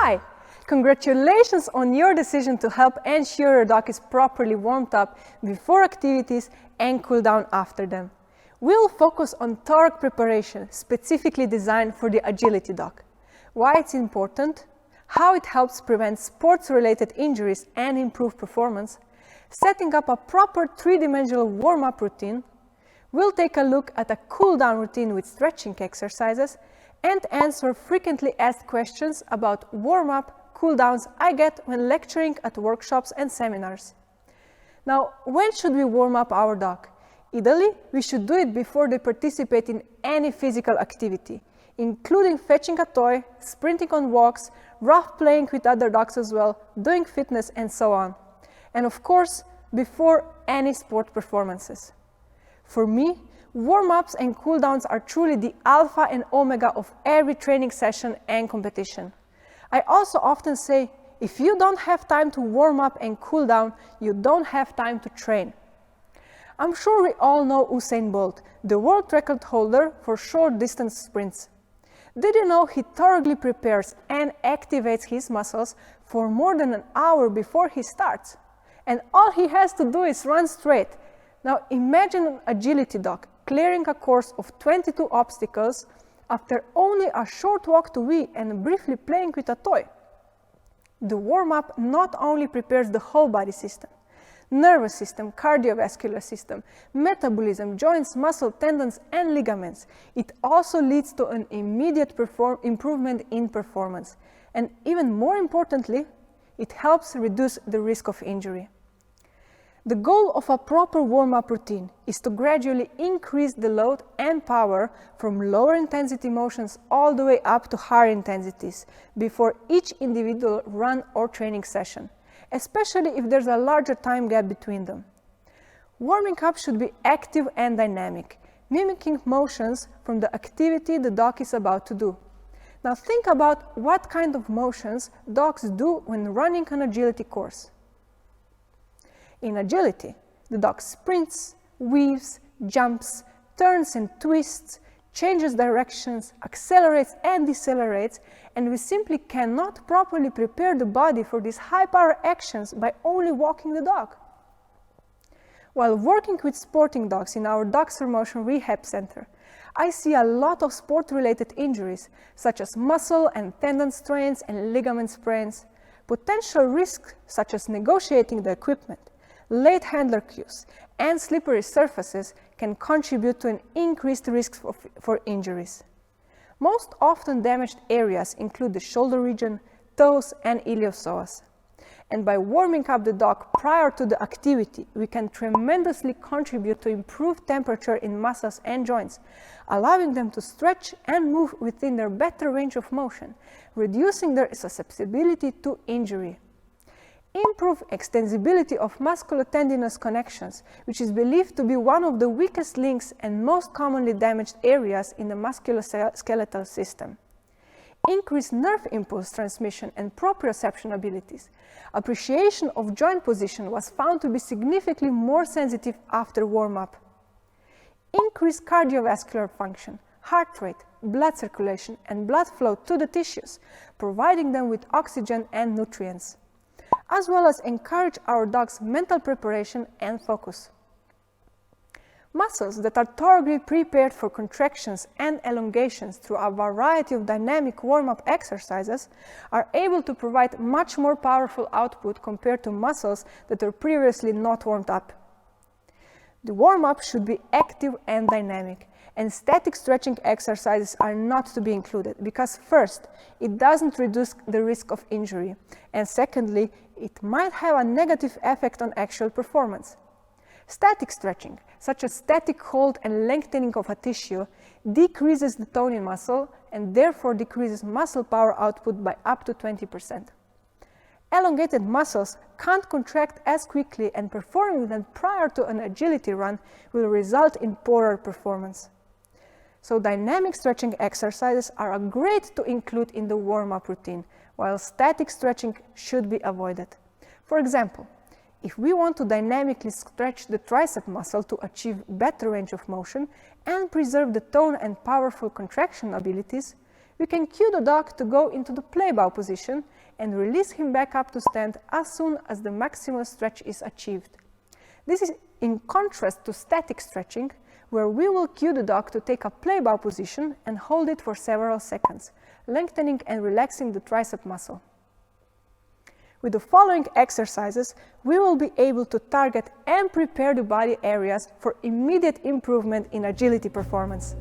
Hi! Congratulations on your decision to help ensure your dog is properly warmed up before activities and cool down after them. We'll focus on torque preparation specifically designed for the agility dog. Why it's important, how it helps prevent sports-related injuries and improve performance, setting up a proper three-dimensional warm-up routine. We'll take a look at a cool-down routine with stretching exercises and answer frequently asked questions about warm-up, cool-downs I get when lecturing at workshops and seminars. Now, when should we warm up our dog? Ideally, we should do it before they participate in any physical activity, including fetching a toy, sprinting on walks, rough playing with other dogs as well, doing fitness and so on. And of course, before any sport performances. For me, warm-ups and cool-downs are truly the alpha and omega of every training session and competition. I also often say, if you don't have time to warm up and cool down, you don't have time to train. I'm sure we all know Usain Bolt, the world record holder for short distance sprints. Did you know he thoroughly prepares and activates his muscles for more than an hour before he starts? And all he has to do is run straight. Now imagine an agility dog clearing a course of 22 obstacles after only a short walk to wee and briefly playing with a toy. The warm-up not only prepares the whole body system, nervous system, cardiovascular system, metabolism, joints, muscle, tendons, and ligaments. It also leads to an immediate improvement in performance. And even more importantly, it helps reduce the risk of injury. The goal of a proper warm-up routine is to gradually increase the load and power from lower intensity motions all the way up to higher intensities before each individual run or training session, especially if there's a larger time gap between them. Warming up should be active and dynamic, mimicking motions from the activity the dog is about to do. Now think about what kind of motions dogs do when running an agility course. In agility, the dog sprints, weaves, jumps, turns and twists, changes directions, accelerates and decelerates, and we simply cannot properly prepare the body for these high-power actions by only walking the dog. While working with sporting dogs in our Dogs for Motion Rehab Center, I see a lot of sport-related injuries, such as muscle and tendon strains and ligament sprains. Potential risks, such as negotiating the equipment, late handler cues, and slippery surfaces can contribute to an increased risk for injuries. Most often damaged areas include the shoulder region, toes, and iliopsoas. And by warming up the dog prior to the activity, we can tremendously contribute to improved temperature in muscles and joints, allowing them to stretch and move within their better range of motion, reducing their susceptibility to injury. Improve extensibility of musculotendinous connections, which is believed to be one of the weakest links and most commonly damaged areas in the musculoskeletal system. Increase nerve impulse transmission and proprioception abilities. Appreciation of joint position was found to be significantly more sensitive after warm-up. Increase cardiovascular function, heart rate, blood circulation, and blood flow to the tissues, providing them with oxygen and nutrients, as well as encourage our dog's mental preparation and focus. Muscles that are thoroughly prepared for contractions and elongations through a variety of dynamic warm-up exercises are able to provide much more powerful output compared to muscles that are previously not warmed up. The warm-up should be active and dynamic, and static stretching exercises are not to be included because first, it doesn't reduce the risk of injury, and secondly, it might have a negative effect on actual performance. Static stretching, such as static hold and lengthening of a tissue, decreases the tone in muscle and therefore decreases muscle power output by up to 20%. Elongated muscles can't contract as quickly, and performing them prior to an agility run will result in poorer performance. So dynamic stretching exercises are great to include in the warm-up routine, while static stretching should be avoided. For example, if we want to dynamically stretch the tricep muscle to achieve better range of motion and preserve the tone and powerful contraction abilities, we can cue the dog to go into the play bow position and release him back up to stand as soon as the maximal stretch is achieved. This is in contrast to static stretching, where we will cue the dog to take a play bow position and hold it for several seconds, lengthening and relaxing the tricep muscle. With the following exercises, we will be able to target and prepare the body areas for immediate improvement in agility performance.